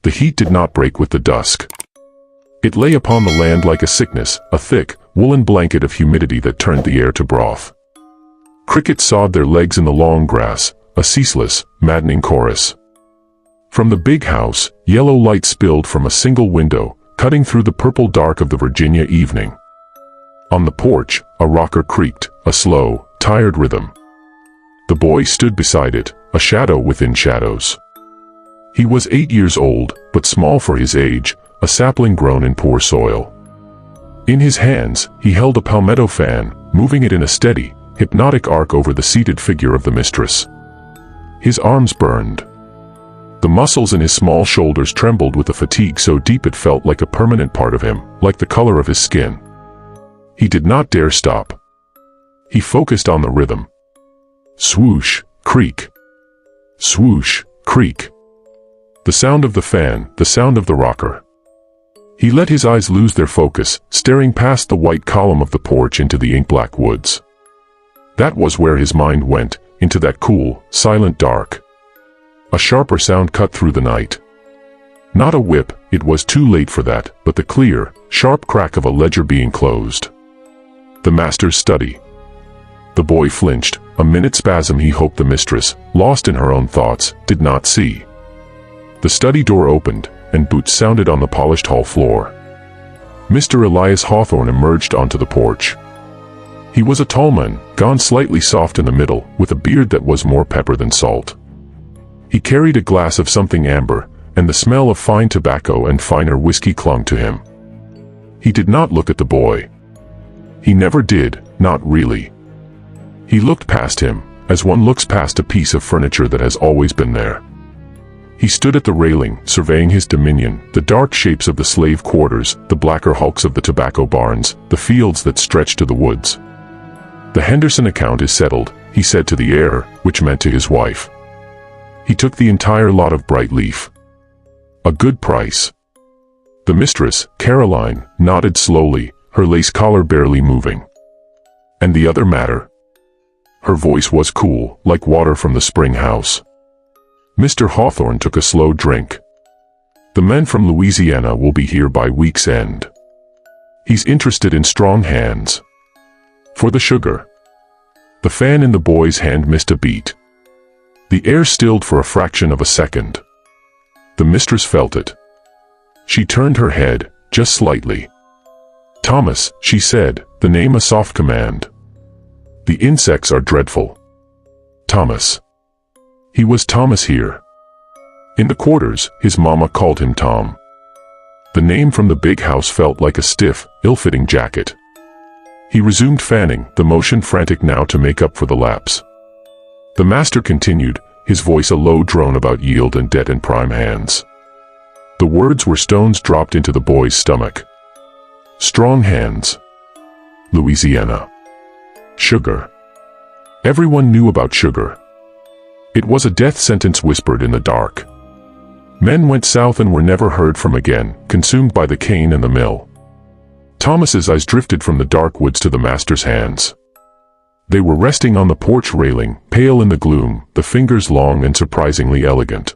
The heat did not break with the dusk. It lay upon the land like a sickness, a thick, woolen blanket of humidity that turned the air to broth. Crickets sawed their legs in the long grass, a ceaseless, maddening chorus. From the big house, yellow light spilled from a single window, cutting through the purple dark of the Virginia evening. On the porch, a rocker creaked, a slow, tired rhythm. The boy stood beside it, a shadow within shadows. He was 8 years old, but small for his age, a sapling grown in poor soil. In his hands, he held a palmetto fan, moving it in a steady, hypnotic arc over the seated figure of the mistress. His arms burned. The muscles in his small shoulders trembled with a fatigue so deep it felt like a permanent part of him, like the color of his skin. He did not dare stop. He focused on the rhythm. Swoosh, creak. Swoosh, creak. The sound of the fan, the sound of the rocker. He let his eyes lose their focus, staring past the white column of the porch into the ink-black woods. That was where his mind went, into that cool, silent dark. A sharper sound cut through the night. Not a whip, it was too late for that, but the clear, sharp crack of a ledger being closed. The master's study. The boy flinched, a minute spasm he hoped the mistress, lost in her own thoughts, did not see. The study door opened, and boots sounded on the polished hall floor. Mr. Elias Hawthorne emerged onto the porch. He was a tall man, gone slightly soft in the middle, with a beard that was more pepper than salt. He carried a glass of something amber, and the smell of fine tobacco and finer whiskey clung to him. He did not look at the boy. He never did, not really. He looked past him, as one looks past a piece of furniture that has always been there. He stood at the railing, surveying his dominion, the dark shapes of the slave quarters, the blacker hulks of the tobacco barns, the fields that stretched to the woods. The Henderson account is settled, he said to the heir, which meant to his wife. He took the entire lot of bright leaf. A good price. The mistress, Caroline, nodded slowly, her lace collar barely moving. And the other matter? Her voice was cool, like water from the spring house. Mr. Hawthorne took a slow drink. The men from Louisiana will be here by week's end. He's interested in strong hands. For the sugar. The fan in the boy's hand missed a beat. The air stilled for a fraction of a second. The mistress felt it. She turned her head, just slightly. Thomas, she said, the name a soft command. The insects are dreadful. Thomas. He was Thomas here. In the quarters, his mama called him Tom. The name from the big house felt like a stiff, ill-fitting jacket. He resumed fanning, the motion frantic now to make up for the lapse. The master continued, his voice a low drone about yield and debt and prime hands. The words were stones dropped into the boy's stomach. Strong hands. Louisiana. Sugar. Everyone knew about sugar. It was a death sentence whispered in the dark. Men went south and were never heard from again, consumed by the cane and the mill. Thomas's eyes drifted from the dark woods to the master's hands. They were resting on the porch railing, pale in the gloom, the fingers long and surprisingly elegant.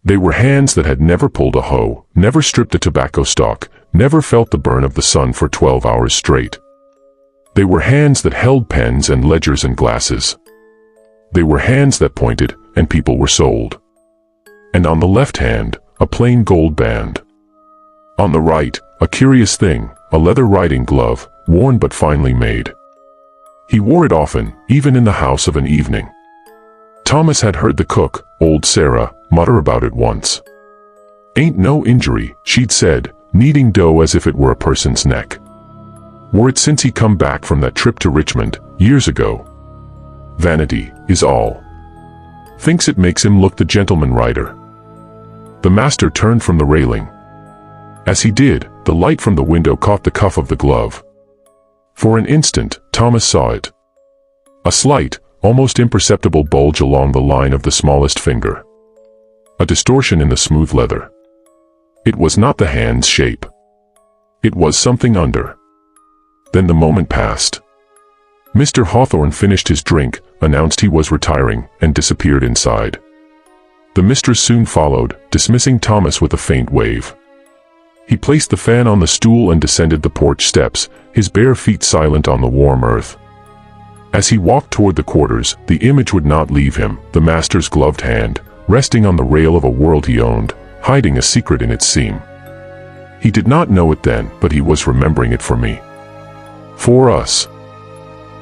They were hands that had never pulled a hoe, never stripped a tobacco stalk, never felt the burn of the sun for 12 hours straight. They were hands that held pens and ledgers and glasses. They were hands that pointed, and people were sold. And on the left hand, a plain gold band. On the right, a curious thing, a leather riding glove, worn but finely made. He wore it often, even in the house of an evening. Thomas had heard the cook, old Sarah, mutter about it once. Ain't no injury, she'd said, kneading dough as if it were a person's neck. Wore it since he come back from that trip to Richmond, years ago. Vanity, is all. Thinks it makes him look the gentleman rider. The master turned from the railing. As he did, the light from the window caught the cuff of the glove. For an instant, Thomas saw it. A slight, almost imperceptible bulge along the line of the smallest finger. A distortion in the smooth leather. It was not the hand's shape. It was something under. Then the moment passed. Mr. Hawthorne finished his drink, announced he was retiring, and disappeared inside. The mistress soon followed, dismissing Thomas with a faint wave. He placed the fan on the stool and descended the porch steps, his bare feet silent on the warm earth. As he walked toward the quarters, the image would not leave him, the master's gloved hand, resting on the rail of a world he owned, hiding a secret in its seam. He did not know it then, but he was remembering it for me. For us.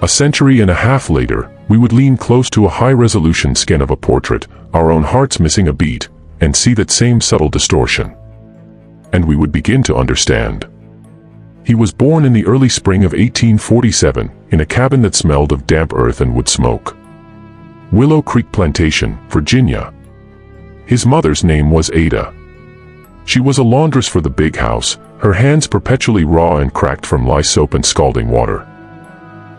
A century and a half later, we would lean close to a high-resolution scan of a portrait, our own hearts missing a beat, and see that same subtle distortion. And we would begin to understand. He was born in the early spring of 1847, in a cabin that smelled of damp earth and wood smoke. Willow Creek Plantation, Virginia. His mother's name was Ada. She was a laundress for the big house, her hands perpetually raw and cracked from lye soap and scalding water.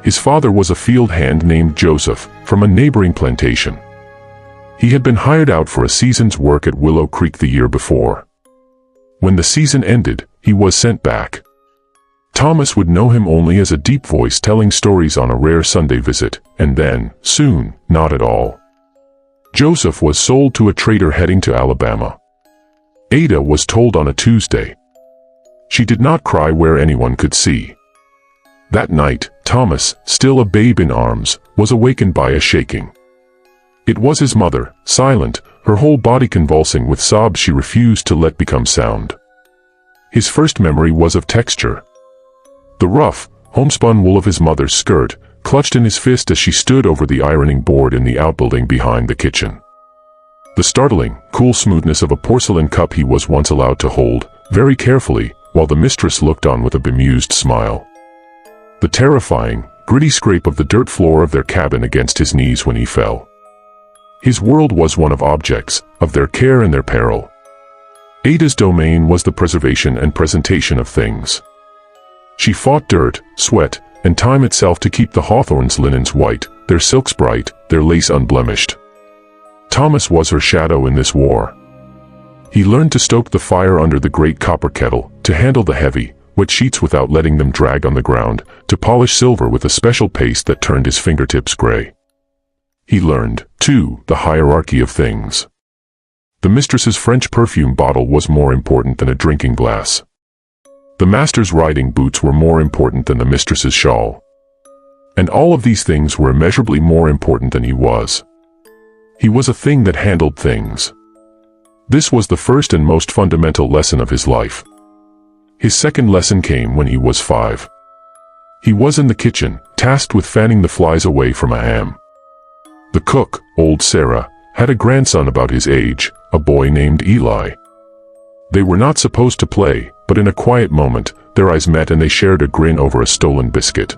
His father was a field hand named Joseph, from a neighboring plantation. He had been hired out for a season's work at Willow Creek the year before. When the season ended, he was sent back. Thomas would know him only as a deep voice telling stories on a rare Sunday visit, and then, soon, not at all. Joseph was sold to a trader heading to Alabama. Ada was told on a Tuesday. She did not cry where anyone could see. That night, Thomas, still a babe in arms, was awakened by a shaking. It was his mother, silent, her whole body convulsing with sobs she refused to let become sound. His first memory was of texture. The rough, homespun wool of his mother's skirt, clutched in his fist as she stood over the ironing board in the outbuilding behind the kitchen. The startling, cool smoothness of a porcelain cup he was once allowed to hold, very carefully, while the mistress looked on with a bemused smile. The terrifying, gritty scrape of the dirt floor of their cabin against his knees when he fell. His world was one of objects, of their care and their peril. Ada's domain was the preservation and presentation of things. She fought dirt, sweat, and time itself to keep the hawthorns' linens white, their silks bright, their lace unblemished. Thomas was her shadow in this war. He learned to stoke the fire under the great copper kettle, to handle the heavy, wet sheets without letting them drag on the ground, to polish silver with a special paste that turned his fingertips gray. He learned, too, the hierarchy of things. The mistress's French perfume bottle was more important than a drinking glass. The master's riding boots were more important than the mistress's shawl. And all of these things were immeasurably more important than he was. He was a thing that handled things. This was the first and most fundamental lesson of his life. His second lesson came when he was 5. He was in the kitchen, tasked with fanning the flies away from a ham. The cook, old Sarah, had a grandson about his age, a boy named Eli. They were not supposed to play, but in a quiet moment, their eyes met and they shared a grin over a stolen biscuit.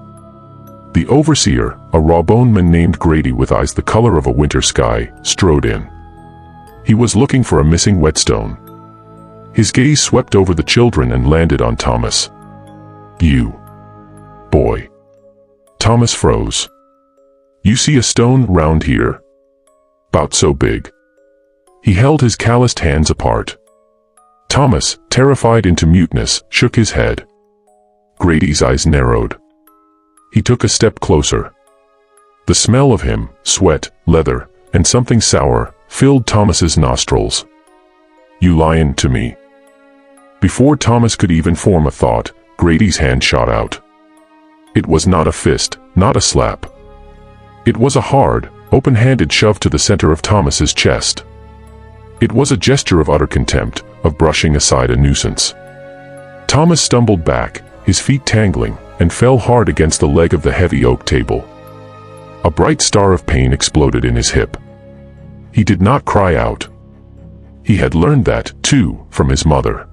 The overseer, a raw-boned man named Grady with eyes the color of a winter sky, strode in. He was looking for a missing whetstone. His gaze swept over the children and landed on Thomas. "You. Boy." Thomas froze. "You see a stone round here? 'Bout so big." He held his calloused hands apart. Thomas, terrified into muteness, shook his head. Grady's eyes narrowed. He took a step closer. The smell of him, sweat, leather, and something sour, filled Thomas's nostrils. "You lyin' to me?" Before Thomas could even form a thought, Grady's hand shot out. It was not a fist, not a slap. It was a hard, open-handed shove to the center of Thomas's chest. It was a gesture of utter contempt, of brushing aside a nuisance. Thomas stumbled back, his feet tangling, and fell hard against the leg of the heavy oak table. A bright star of pain exploded in his hip. He did not cry out. He had learned that, too, from his mother.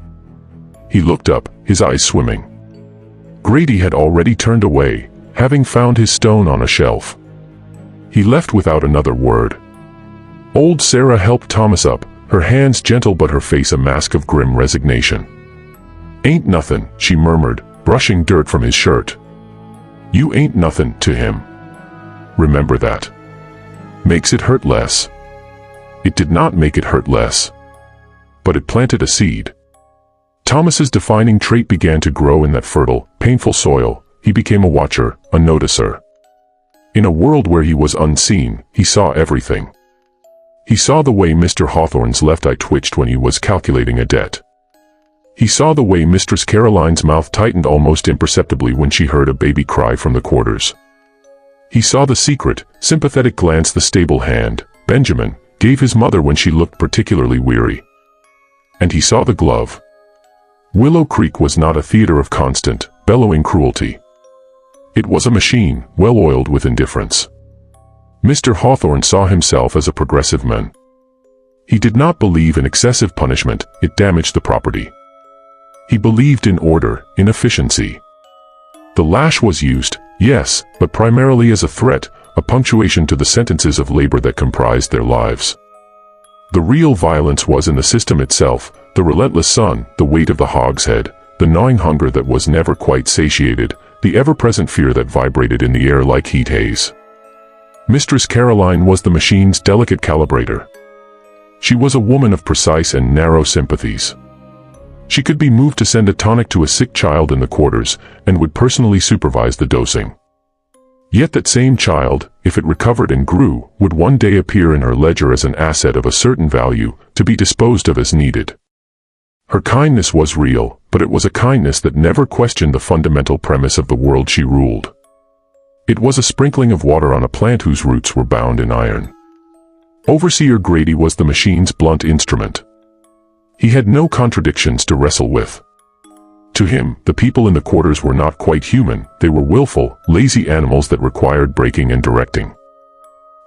He looked up, his eyes swimming. Grady had already turned away, having found his stone on a shelf. He left without another word. Old Sarah helped Thomas up, her hands gentle but her face a mask of grim resignation. "Ain't nothin'," she murmured, brushing dirt from his shirt. "You ain't nothin' to him. Remember that. Makes it hurt less." It did not make it hurt less. But it planted a seed. Thomas's defining trait began to grow in that fertile, painful soil. He became a watcher, a noticer. In a world where he was unseen, he saw everything. He saw the way Mr. Hawthorne's left eye twitched when he was calculating a debt. He saw the way Mistress Caroline's mouth tightened almost imperceptibly when she heard a baby cry from the quarters. He saw the secret, sympathetic glance the stable hand, Benjamin, gave his mother when she looked particularly weary. And he saw the glove. Willow Creek was not a theater of constant, bellowing cruelty. It was a machine, well-oiled with indifference. Mr. Hawthorne saw himself as a progressive man. He did not believe in excessive punishment, it damaged the property. He believed in order, in efficiency. The lash was used, yes, but primarily as a threat, a punctuation to the sentences of labor that comprised their lives. The real violence was in the system itself, the relentless sun, the weight of the hogshead, the gnawing hunger that was never quite satiated, the ever-present fear that vibrated in the air like heat haze. Mistress Caroline was the machine's delicate calibrator. She was a woman of precise and narrow sympathies. She could be moved to send a tonic to a sick child in the quarters, and would personally supervise the dosing. Yet that same child, if it recovered and grew, would one day appear in her ledger as an asset of a certain value, to be disposed of as needed. Her kindness was real, but it was a kindness that never questioned the fundamental premise of the world she ruled. It was a sprinkling of water on a plant whose roots were bound in iron. Overseer Grady was the machine's blunt instrument. He had no contradictions to wrestle with. To him, the people in the quarters were not quite human, they were willful, lazy animals that required breaking and directing.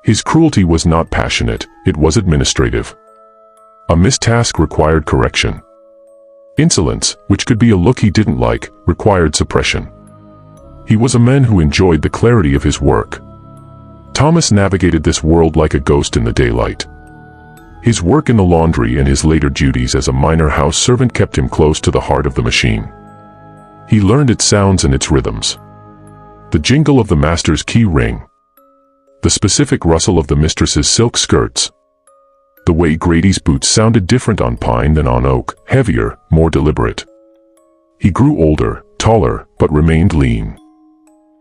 His cruelty was not passionate, it was administrative. A missed task required correction. Insolence, which could be a look he didn't like, required suppression. He was a man who enjoyed the clarity of his work. Thomas navigated this world like a ghost in the daylight. His work in the laundry and his later duties as a minor house servant kept him close to the heart of the machine. He learned its sounds and its rhythms. The jingle of the master's key ring. The specific rustle of the mistress's silk skirts. The way Grady's boots sounded different on pine than on oak, heavier, more deliberate. He grew older, taller, but remained lean.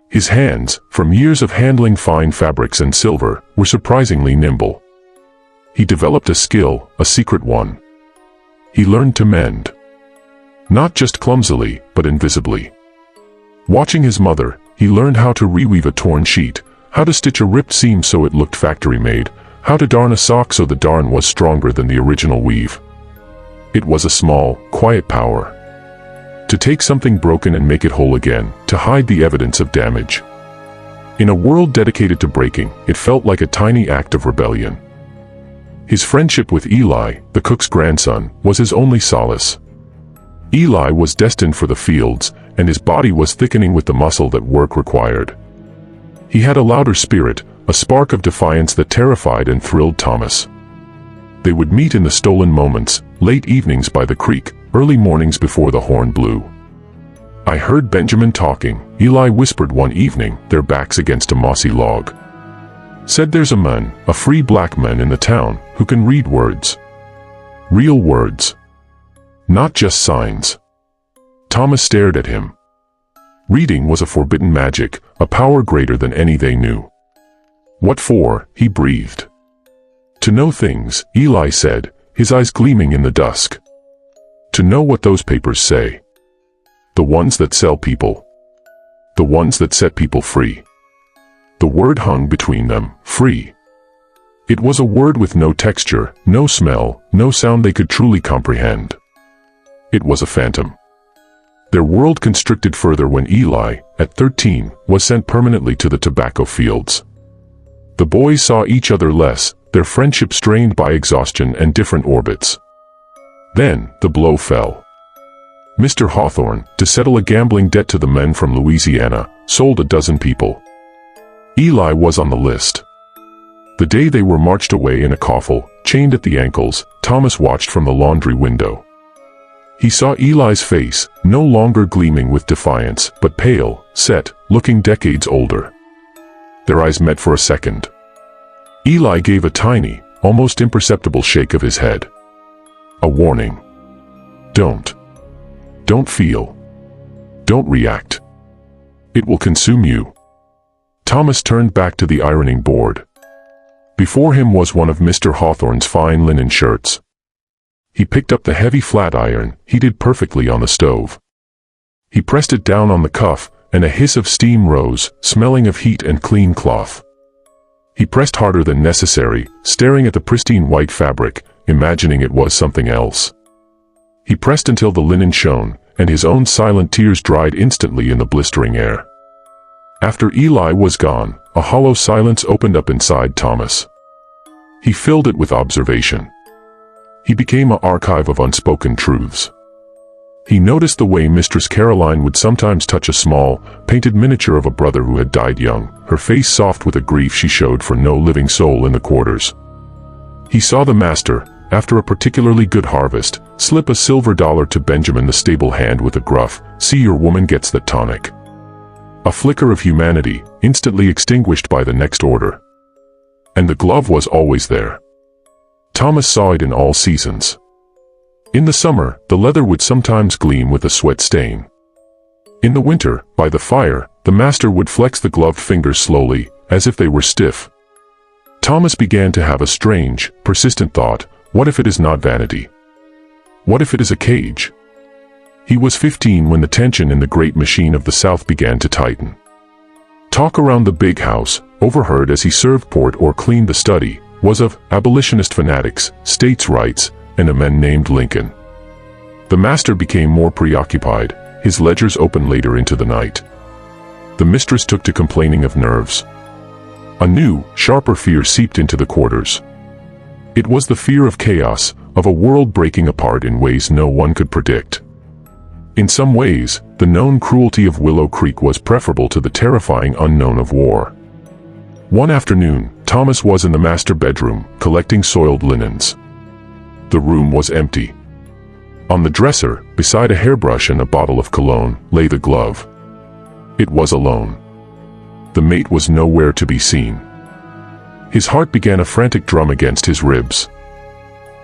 His hands, from years of handling fine fabrics and silver, were surprisingly nimble. He developed a skill, a secret one. He learned to mend. Not just clumsily, but invisibly. Watching his mother, he learned how to reweave a torn sheet, how to stitch a ripped seam so it looked factory-made, how to darn a sock so the darn was stronger than the original weave. It was a small, quiet power. To take something broken and make it whole again, to hide the evidence of damage. In a world dedicated to breaking, it felt like a tiny act of rebellion. His friendship with Eli, the cook's grandson, was his only solace. Eli was destined for the fields, and his body was thickening with the muscle that work required. He had a louder spirit, a spark of defiance that terrified and thrilled Thomas. They would meet in the stolen moments, late evenings by the creek, early mornings before the horn blew. "I heard Benjamin talking," Eli whispered one evening, their backs against a mossy log. "Said there's a man, a free black man in the town, who can read words. Real words. Not just signs." Thomas stared at him. Reading was a forbidden magic, a power greater than any they knew. "What for?" he breathed. "To know things," Eli said, his eyes gleaming in the dusk. "To know what those papers say. The ones that sell people. The ones that set people free." The word hung between them, free. It was a word with no texture, no smell, no sound they could truly comprehend. It was a phantom. Their world constricted further when Eli, at 13, was sent permanently to the tobacco fields. The boys saw each other less, their friendship strained by exhaustion and different orbits. Then, the blow fell. Mr. Hawthorne, to settle a gambling debt to the men from Louisiana, sold a dozen people. Eli was on the list. The day they were marched away in a coffle, chained at the ankles, Thomas watched from the laundry window. He saw Eli's face, no longer gleaming with defiance, but pale, set, looking decades older. Their eyes met for a second. Eli gave a tiny, almost imperceptible shake of his head. A warning. Don't. Don't feel. Don't react. It will consume you. Thomas turned back to the ironing board. Before him was one of Mr. Hawthorne's fine linen shirts. He picked up the heavy flat iron, heated perfectly on the stove. He pressed it down on the cuff, and a hiss of steam rose, smelling of heat and clean cloth. He pressed harder than necessary, staring at the pristine white fabric, imagining it was something else. He pressed until the linen shone, and his own silent tears dried instantly in the blistering air. After Eli was gone, a hollow silence opened up inside Thomas. He filled it with observation. He became an archive of unspoken truths. He noticed the way Mistress Caroline would sometimes touch a small, painted miniature of a brother who had died young, her face soft with a grief she showed for no living soul in the quarters. He saw the master, after a particularly good harvest, slip a silver dollar to Benjamin the stable hand with a gruff, "See your woman gets the tonic." A flicker of humanity, instantly extinguished by the next order. And the glove was always there. Thomas saw it in all seasons. In the summer, the leather would sometimes gleam with a sweat stain. In the winter, by the fire, the master would flex the gloved fingers slowly, as if they were stiff. Thomas began to have a strange, persistent thought: what if it is not vanity? What if it is a cage? He was 15 when the tension in the great machine of the South began to tighten. Talk around the big house, overheard as he served port or cleaned the study, was of abolitionist fanatics, states' rights, and a man named Lincoln. The master became more preoccupied, his ledgers opened later into the night. The mistress took to complaining of nerves. A new, sharper fear seeped into the quarters. It was the fear of chaos, of a world breaking apart in ways no one could predict. In some ways, the known cruelty of Willow Creek was preferable to the terrifying unknown of war. One afternoon, Thomas was in the master bedroom, collecting soiled linens. The room was empty. On the dresser, beside a hairbrush and a bottle of cologne, lay the glove. It was alone. The mate was nowhere to be seen. His heart began a frantic drum against his ribs.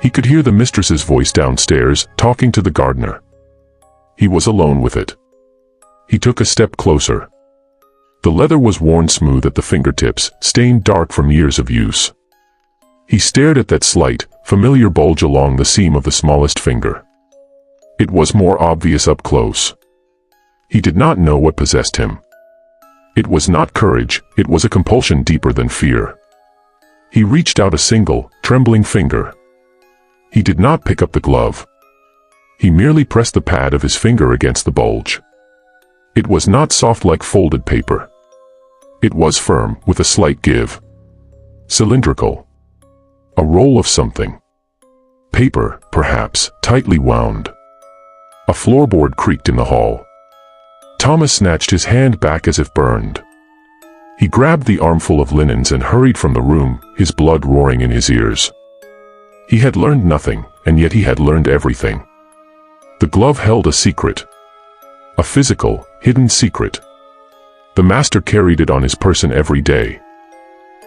He could hear the mistress's voice downstairs, talking to the gardener. He was alone with it. He took a step closer. The leather was worn smooth at the fingertips, stained dark from years of use. He stared at that slight, familiar bulge along the seam of the smallest finger. It was more obvious up close. He did not know what possessed him. It was not courage, it was a compulsion deeper than fear. He reached out a single, trembling finger. He did not pick up the glove. He merely pressed the pad of his finger against the bulge. It was not soft like folded paper. It was firm, with a slight give. Cylindrical. A roll of something. Paper, perhaps, tightly wound. A floorboard creaked in the hall. Thomas snatched his hand back as if burned. He grabbed the armful of linens and hurried from the room, his blood roaring in his ears. He had learned nothing, and yet he had learned everything. The glove held a secret. A physical, hidden secret. The master carried it on his person every day.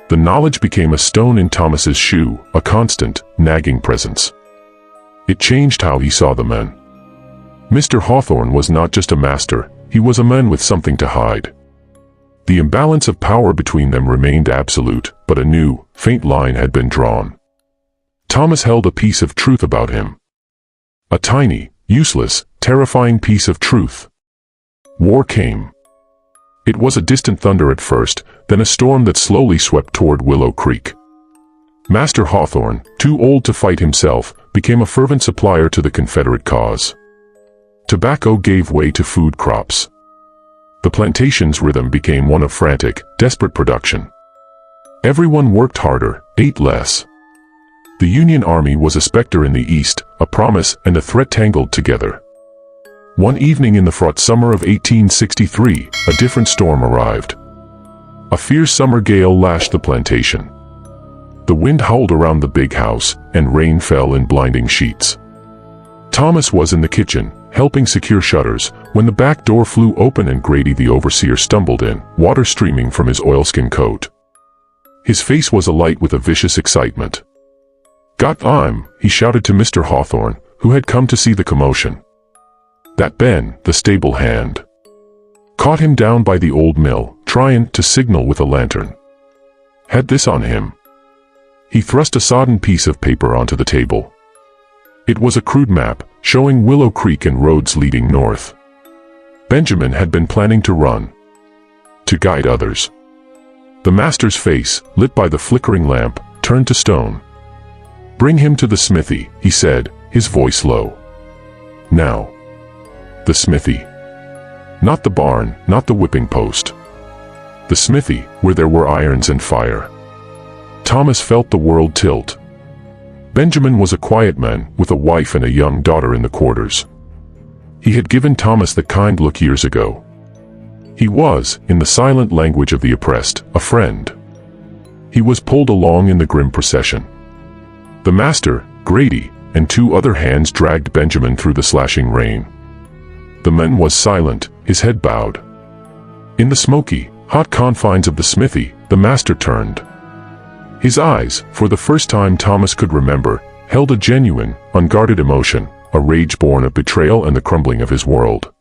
The knowledge became a stone in Thomas's shoe, a constant, nagging presence. It changed how he saw the men. Mr. Hawthorne was not just a master, he was a man with something to hide. The imbalance of power between them remained absolute, but a new, faint line had been drawn. Thomas held a piece of truth about him. A tiny, useless, terrifying piece of truth. War came. It was a distant thunder at first, then a storm that slowly swept toward Willow Creek. Master Hawthorne, too old to fight himself, became a fervent supplier to the Confederate cause. Tobacco gave way to food crops. The plantation's rhythm became one of frantic, desperate production. Everyone worked harder, ate less. The Union Army was a specter in the east, a promise and a threat tangled together. One evening in the fraught summer of 1863, a different storm arrived. A fierce summer gale lashed the plantation. The wind howled around the big house, and rain fell in blinding sheets. Thomas was in the kitchen, helping secure shutters, when the back door flew open and Grady the overseer stumbled in, water streaming from his oilskin coat. His face was alight with a vicious excitement. "Got time," he shouted to Mr. Hawthorne, who had come to see the commotion. That Ben, the stable hand, caught him down by the old mill, trying to signal with a lantern. Had this on him. He thrust a sodden piece of paper onto the table. It was a crude map, showing Willow Creek and roads leading north. Benjamin had been planning to run. To guide others. The master's face, lit by the flickering lamp, turned to stone. "Bring him to the smithy," he said, his voice low. "Now." The smithy. Not the barn, not the whipping post. The smithy, where there were irons and fire. Thomas felt the world tilt. Benjamin was a quiet man, with a wife and a young daughter in the quarters. He had given Thomas the kind look years ago. He was, in the silent language of the oppressed, a friend. He was pulled along in the grim procession. The master, Grady, and two other hands dragged Benjamin through the slashing rain. The man was silent, his head bowed. In the smoky, hot confines of the smithy, the master turned. His eyes, for the first time Thomas could remember, held a genuine, unguarded emotion, a rage born of betrayal and the crumbling of his world.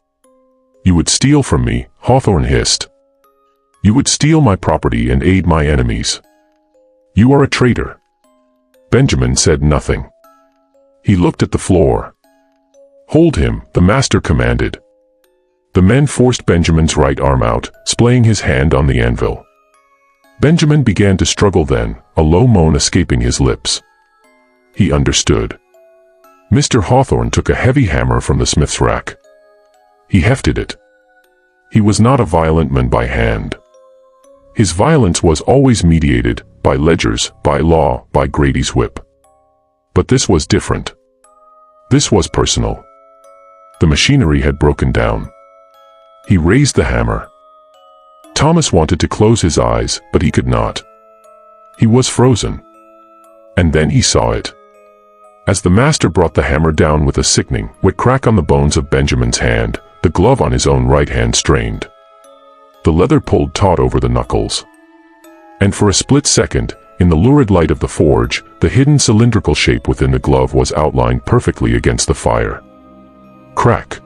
"You would steal from me," Hawthorne hissed. "You would steal my property and aid my enemies. You are a traitor." Benjamin said nothing. He looked at the floor. "Hold him," the master commanded. The men forced Benjamin's right arm out, splaying his hand on the anvil. Benjamin began to struggle then, a low moan escaping his lips. He understood. Mr. Hawthorne took a heavy hammer from the smith's rack. He hefted it. He was not a violent man by hand. His violence was always mediated, by ledgers, by law, by Grady's whip. But this was different. This was personal. The machinery had broken down. He raised the hammer. Thomas wanted to close his eyes, but he could not. He was frozen. And then he saw it. As the master brought the hammer down with a sickening, wet crack on the bones of Benjamin's hand, the glove on his own right hand strained. The leather pulled taut over the knuckles. And for a split second, in the lurid light of the forge, the hidden cylindrical shape within the glove was outlined perfectly against the fire. Crack.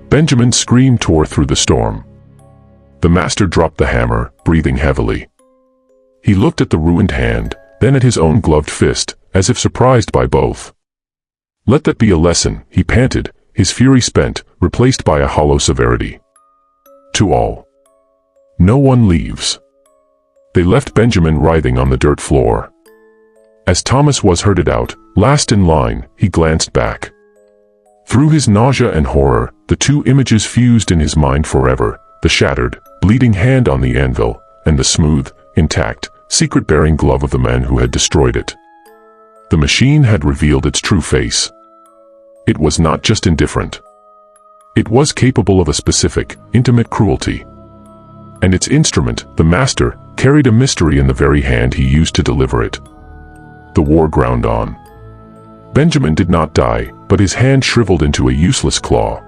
Benjamin's scream tore through the storm. The master dropped the hammer, breathing heavily. He looked at the ruined hand, then at his own gloved fist, as if surprised by both. "Let that be a lesson," he panted, his fury spent, replaced by a hollow severity. "To all. No one leaves." They left Benjamin writhing on the dirt floor. As Thomas was herded out, last in line, he glanced back. Through his nausea and horror, the two images fused in his mind forever, the shattered, bleeding hand on the anvil, and the smooth, intact, secret-bearing glove of the man who had destroyed it. The machine had revealed its true face. It was not just indifferent. It was capable of a specific, intimate cruelty. And its instrument, the master, carried a mystery in the very hand he used to deliver it. The war ground on. Benjamin did not die, but his hand shriveled into a useless claw.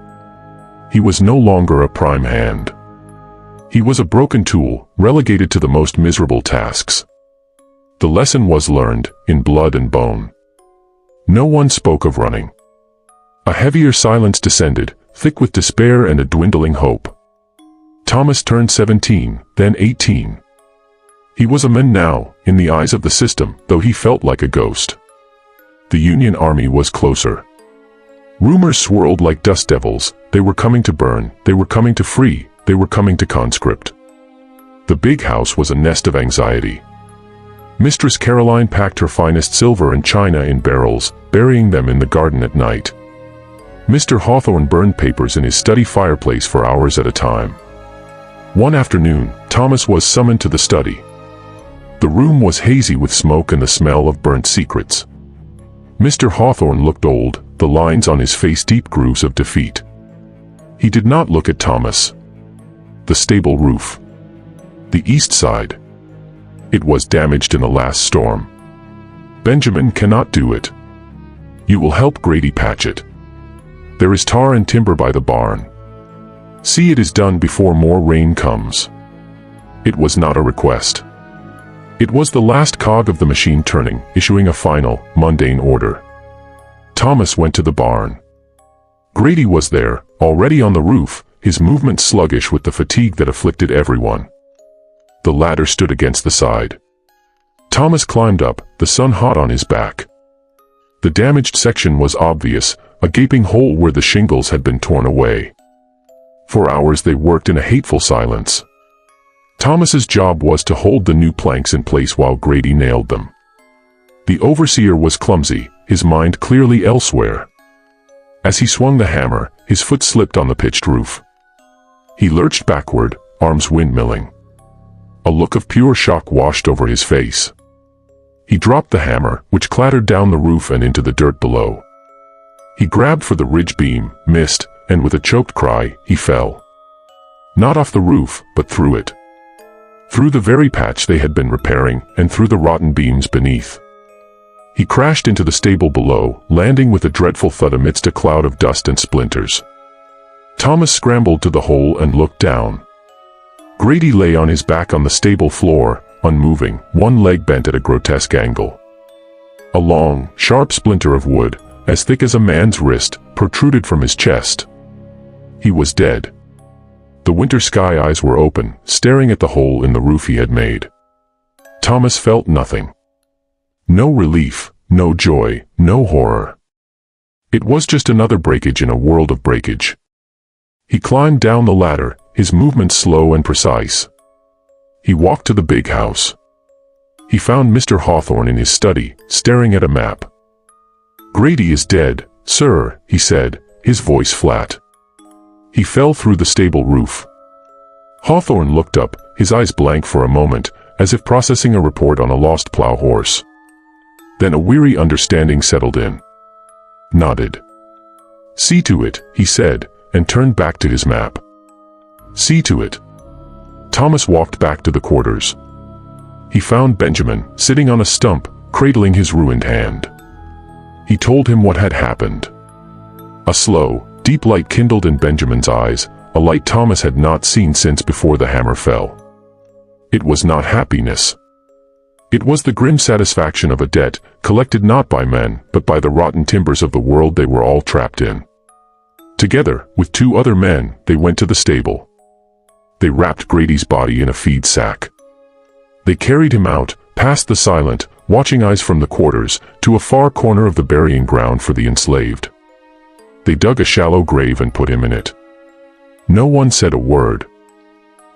He was no longer a prime hand. He was a broken tool, relegated to the most miserable tasks. The lesson was learned, in blood and bone. No one spoke of running. A heavier silence descended, thick with despair and a dwindling hope. Thomas turned 17, then 18. He was a man now, in the eyes of the system, though he felt like a ghost. The Union Army was closer. Rumors swirled like dust devils. They were coming to burn, they were coming to free, they were coming to conscript. The big house was a nest of anxiety. Mistress Caroline packed her finest silver and china in barrels, burying them in the garden at night. Mr. Hawthorne burned papers in his study fireplace for hours at a time. One afternoon, Thomas was summoned to the study. The room was hazy with smoke and the smell of burnt secrets. Mr. Hawthorne looked old, the lines on his face deep grooves of defeat. He did not look at Thomas. The stable roof. The east side. It was damaged in the last storm. "Benjamin cannot do it. You will help Grady patch it. There is tar and timber by the barn. See it is done before more rain comes." It was not a request. It was the last cog of the machine turning, issuing a final, mundane order. Thomas went to the barn. Grady was there, already on the roof, his movements sluggish with the fatigue that afflicted everyone. The ladder stood against the side. Thomas climbed up, the sun hot on his back. The damaged section was obvious, a gaping hole where the shingles had been torn away. For hours they worked in a hateful silence. Thomas's job was to hold the new planks in place while Grady nailed them. The overseer was clumsy, his mind clearly elsewhere. As he swung the hammer, his foot slipped on the pitched roof. He lurched backward, arms windmilling. A look of pure shock washed over his face. He dropped the hammer, which clattered down the roof and into the dirt below. He grabbed for the ridge beam, missed, and with a choked cry, he fell. Not off the roof, but through it. Through the very patch they had been repairing, and through the rotten beams beneath. He crashed into the stable below, landing with a dreadful thud amidst a cloud of dust and splinters. Thomas scrambled to the hole and looked down. Grady lay on his back on the stable floor, unmoving, one leg bent at a grotesque angle. A long, sharp splinter of wood, as thick as a man's wrist, protruded from his chest. He was dead. The winter sky eyes were open, staring at the hole in the roof he had made. Thomas felt nothing. No relief, no joy, no horror. It was just another breakage in a world of breakage. He climbed down the ladder, his movements slow and precise. He walked to the big house. He found Mr. Hawthorne in his study, staring at a map. "Grady is dead, sir," he said, his voice flat. He fell through the stable roof. Hawthorne looked up, his eyes blank for a moment, as if processing a report on a lost plow horse. Then a weary understanding settled in. Nodded. "See to it," he said, and turned back to his map. "See to it." Thomas walked back to the quarters. He found Benjamin, sitting on a stump, cradling his ruined hand. He told him what had happened. A slow, deep light kindled in Benjamin's eyes, a light Thomas had not seen since before the hammer fell. It was not happiness. It was the grim satisfaction of a debt, collected not by men, but by the rotten timbers of the world they were all trapped in. Together, with two other men, they went to the stable. They wrapped Grady's body in a feed sack. They carried him out, past the silent, watching eyes from the quarters, to a far corner of the burying ground for the enslaved. They dug a shallow grave and put him in it. No one said a word.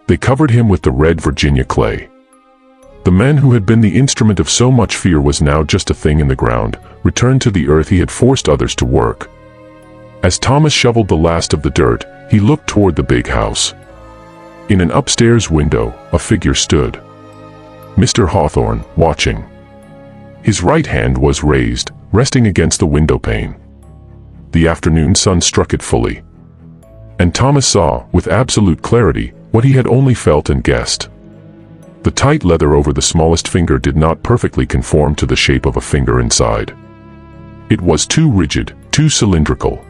They covered him with the red Virginia clay. The man who had been the instrument of so much fear was now just a thing in the ground, returned to the earth he had forced others to work. As Thomas shoveled the last of the dirt, he looked toward the big house. In an upstairs window, a figure stood. Mr. Hawthorne, watching. His right hand was raised, resting against the window pane. The afternoon sun struck it fully. And Thomas saw, with absolute clarity, what he had only felt and guessed. The tight leather over the smallest finger did not perfectly conform to the shape of a finger inside. It was too rigid, too cylindrical.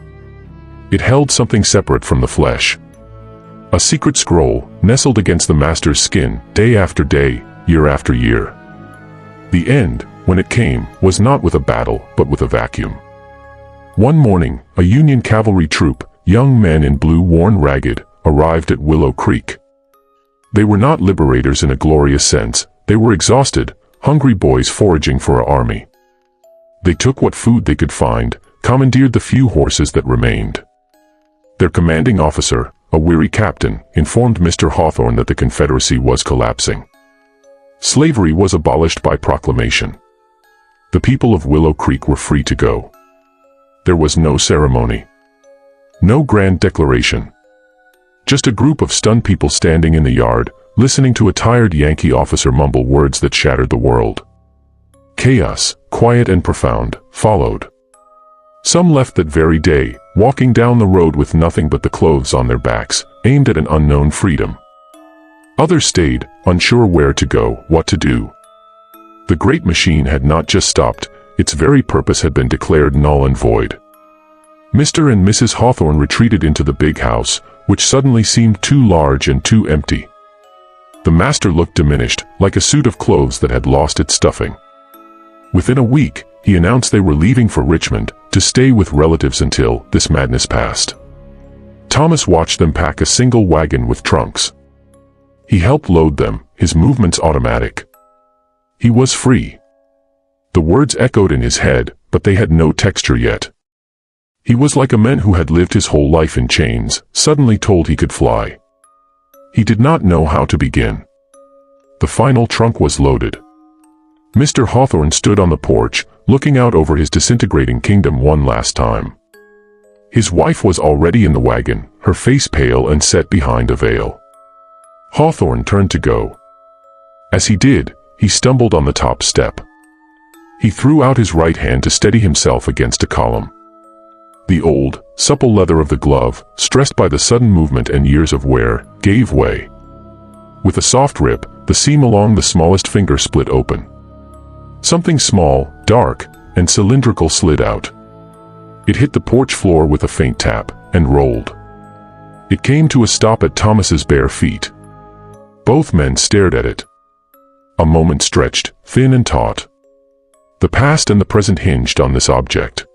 It held something separate from the flesh. A secret scroll, nestled against the master's skin, day after day, year after year. The end, when it came, was not with a battle, but with a vacuum. One morning, a Union cavalry troop, young men in blue worn ragged, arrived at Willow Creek. They were not liberators in a glorious sense, they were exhausted, hungry boys foraging for an army. They took what food they could find, commandeered the few horses that remained. Their commanding officer, a weary captain, informed Mr. Hawthorne that the Confederacy was collapsing. Slavery was abolished by proclamation. The people of Willow Creek were free to go. There was no ceremony. No grand declaration. Just a group of stunned people standing in the yard, listening to a tired Yankee officer mumble words that shattered the world. Chaos, quiet and profound, followed. Some left that very day, walking down the road with nothing but the clothes on their backs, aimed at an unknown freedom. Others stayed, unsure where to go, what to do. The great machine had not just stopped, its very purpose had been declared null and void. Mr. and Mrs. Hawthorne retreated into the big house, which suddenly seemed too large and too empty. The master looked diminished, like a suit of clothes that had lost its stuffing. Within a week, he announced they were leaving for Richmond, to stay with relatives until this madness passed. Thomas watched them pack a single wagon with trunks. He helped load them, his movements automatic. He was free. The words echoed in his head, but they had no texture yet. He was like a man who had lived his whole life in chains, suddenly told he could fly. He did not know how to begin. The final trunk was loaded. Mr. Hawthorne stood on the porch, looking out over his disintegrating kingdom one last time. His wife was already in the wagon, her face pale and set behind a veil. Hawthorne turned to go. As he did, he stumbled on the top step. He threw out his right hand to steady himself against a column. The old, supple leather of the glove, stressed by the sudden movement and years of wear, gave way. With a soft rip, the seam along the smallest finger split open. Something small, dark, and cylindrical slid out. It hit the porch floor with a faint tap, and rolled. It came to a stop at Thomas's bare feet. Both men stared at it. A moment stretched, thin and taut. The past and the present hinged on this object.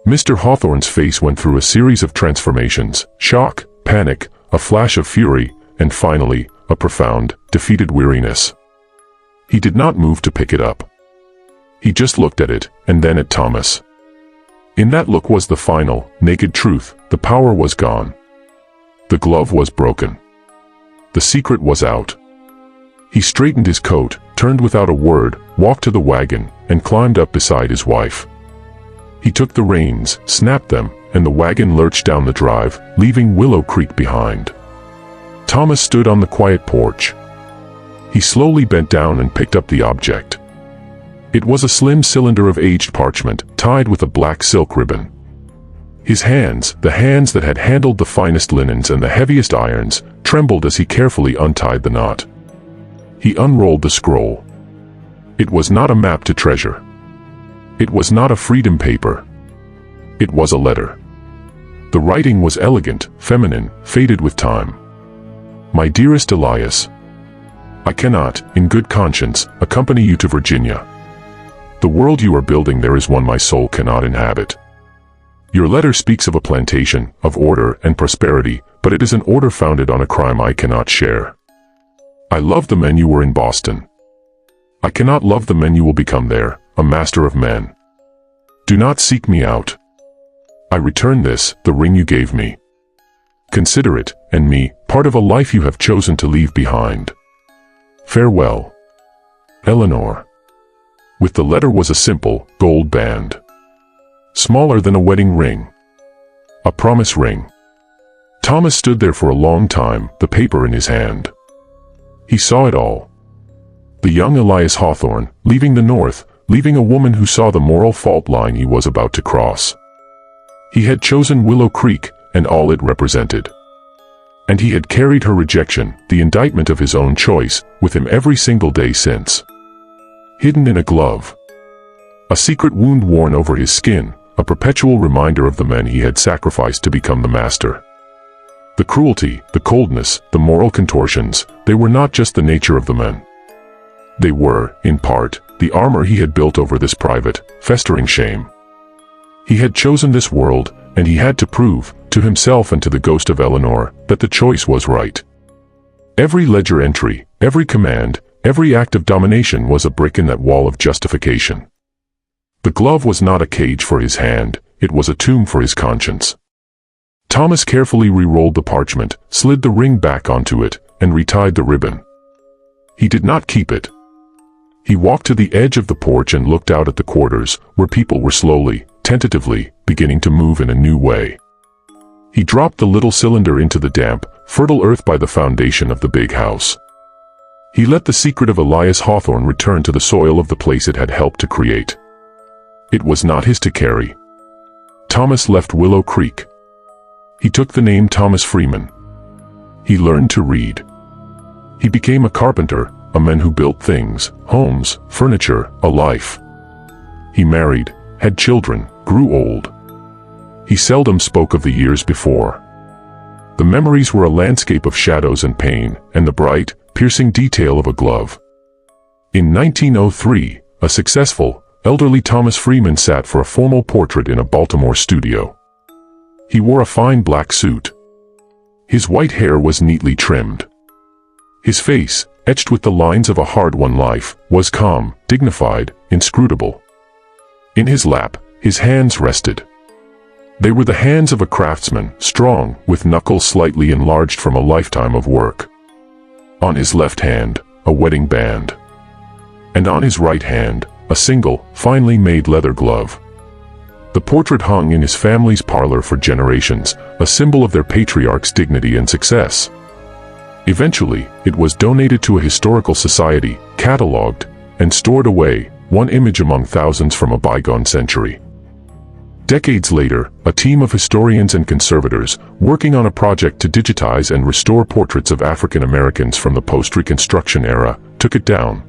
Mr. Hawthorne's face went through a series of transformations: shock, panic, a flash of fury, and finally, a profound, defeated weariness. He did not move to pick it up. He just looked at it, and then at Thomas. In that look was the final, naked truth: the power was gone. The glove was broken. The secret was out. He straightened his coat, turned without a word, walked to the wagon, and climbed up beside his wife. He took the reins, snapped them, and the wagon lurched down the drive, leaving Willow Creek behind. Thomas stood on the quiet porch. He slowly bent down and picked up the object. It was a slim cylinder of aged parchment, tied with a black silk ribbon. His hands, the hands that had handled the finest linens and the heaviest irons, trembled as he carefully untied the knot. He unrolled the scroll. It was not a map to treasure. It was not a freedom paper. It was a letter. The writing was elegant, feminine, faded with time. My dearest Elias, I cannot, in good conscience, accompany you to Virginia. The world you are building there is one my soul cannot inhabit. Your letter speaks of a plantation, of order and prosperity, but it is an order founded on a crime I cannot share. I love the men you were in Boston. I cannot love the men you will become there, a master of men. Do not seek me out. I return this, the ring you gave me. Consider it, and me, part of a life you have chosen to leave behind. Farewell. Eleanor. With the letter was a simple, gold band. Smaller than a wedding ring. A promise ring. Thomas stood there for a long time, the paper in his hand. He saw it all. The young Elias Hawthorne, leaving the North, leaving a woman who saw the moral fault line he was about to cross. He had chosen Willow Creek, and all it represented. And he had carried her rejection, the indictment of his own choice, with him every single day since. Hidden in a glove. A secret wound worn over his skin, a perpetual reminder of the men he had sacrificed to become the master. The cruelty, the coldness, the moral contortions, they were not just the nature of the men. They were, in part, the armor he had built over this private, festering shame. He had chosen this world, and he had to prove, to himself and to the ghost of Eleanor, that the choice was right. Every ledger entry, every command, every act of domination was a brick in that wall of justification. The glove was not a cage for his hand, it was a tomb for his conscience. Thomas carefully re-rolled the parchment, slid the ring back onto it, and retied the ribbon. He did not keep it. He walked to the edge of the porch and looked out at the quarters, where people were slowly, tentatively, beginning to move in a new way. He dropped the little cylinder into the damp, fertile earth by the foundation of the big house. He let the secret of Elias Hawthorne return to the soil of the place it had helped to create. It was not his to carry. Thomas left Willow Creek. He took the name Thomas Freeman. He learned to read. He became a carpenter, a man who built things, homes, furniture, a life. He married, had children, grew old. He seldom spoke of the years before. The memories were a landscape of shadows and pain, and the bright, piercing detail of a glove. In 1903, a successful, elderly Thomas Freeman sat for a formal portrait in a Baltimore studio. He wore a fine black suit. His white hair was neatly trimmed. His face, etched with the lines of a hard-won life, was calm, dignified, inscrutable. In his lap, his hands rested. They were the hands of a craftsman, strong, with knuckles slightly enlarged from a lifetime of work. On his left hand, a wedding band. And on his right hand, a single, finely made leather glove. The portrait hung in his family's parlor for generations, a symbol of their patriarch's dignity and success. Eventually, it was donated to a historical society, catalogued, and stored away, one image among thousands from a bygone century. Decades later, a team of historians and conservators, working on a project to digitize and restore portraits of African Americans from the post-Reconstruction era, took it down.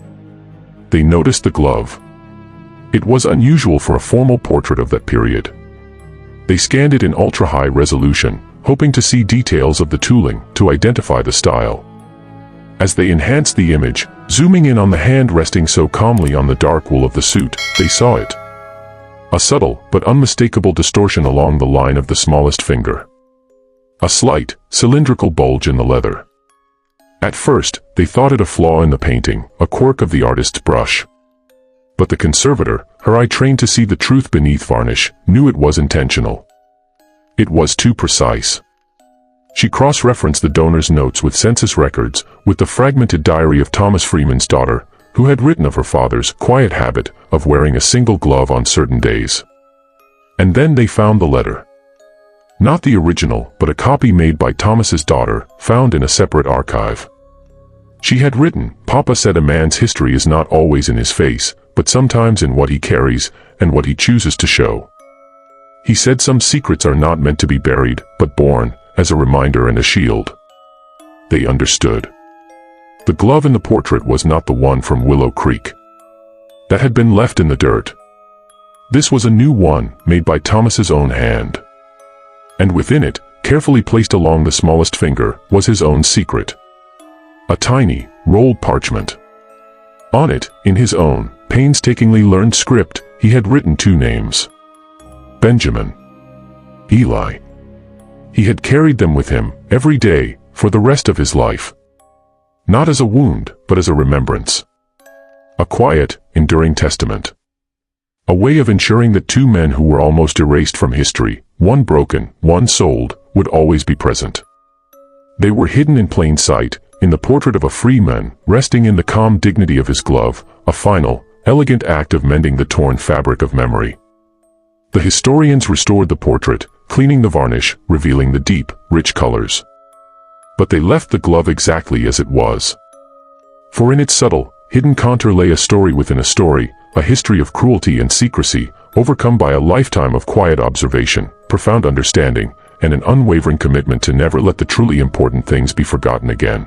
They noticed the glove. It was unusual for a formal portrait of that period. They scanned it in ultra-high resolution, hoping to see details of the tooling to identify the style. As they enhanced the image, zooming in on the hand resting so calmly on the dark wool of the suit, they saw it. A subtle but unmistakable distortion along the line of the smallest finger. A slight, cylindrical bulge in the leather. At first, they thought it a flaw in the painting, a quirk of the artist's brush. But the conservator, her eye trained to see the truth beneath varnish, knew it was intentional. It was too precise. She cross-referenced the donor's notes with census records, with the fragmented diary of Thomas Freeman's daughter, who had written of her father's quiet habit of wearing a single glove on certain days. And then they found the letter. Not the original, but a copy made by Thomas's daughter, found in a separate archive. She had written, "Papa said a man's history is not always in his face, but sometimes in what he carries, and what he chooses to show. He said some secrets are not meant to be buried, but borne, as a reminder and a shield." They understood. The glove in the portrait was not the one from Willow Creek. That had been left in the dirt. This was a new one, made by Thomas's own hand. And within it, carefully placed along the smallest finger, was his own secret. A tiny, rolled parchment. On it, in his own, painstakingly learned script, he had written two names. Benjamin. Eli. He had carried them with him, every day, for the rest of his life. Not as a wound, but as a remembrance. A quiet, enduring testament. A way of ensuring that two men who were almost erased from history, one broken, one sold, would always be present. They were hidden in plain sight, in the portrait of a free man, resting in the calm dignity of his glove, a final, elegant act of mending the torn fabric of memory. The historians restored the portrait, cleaning the varnish, revealing the deep, rich colors. But they left the glove exactly as it was. For in its subtle, hidden contour lay a story within a story, a history of cruelty and secrecy, overcome by a lifetime of quiet observation, profound understanding, and an unwavering commitment to never let the truly important things be forgotten again.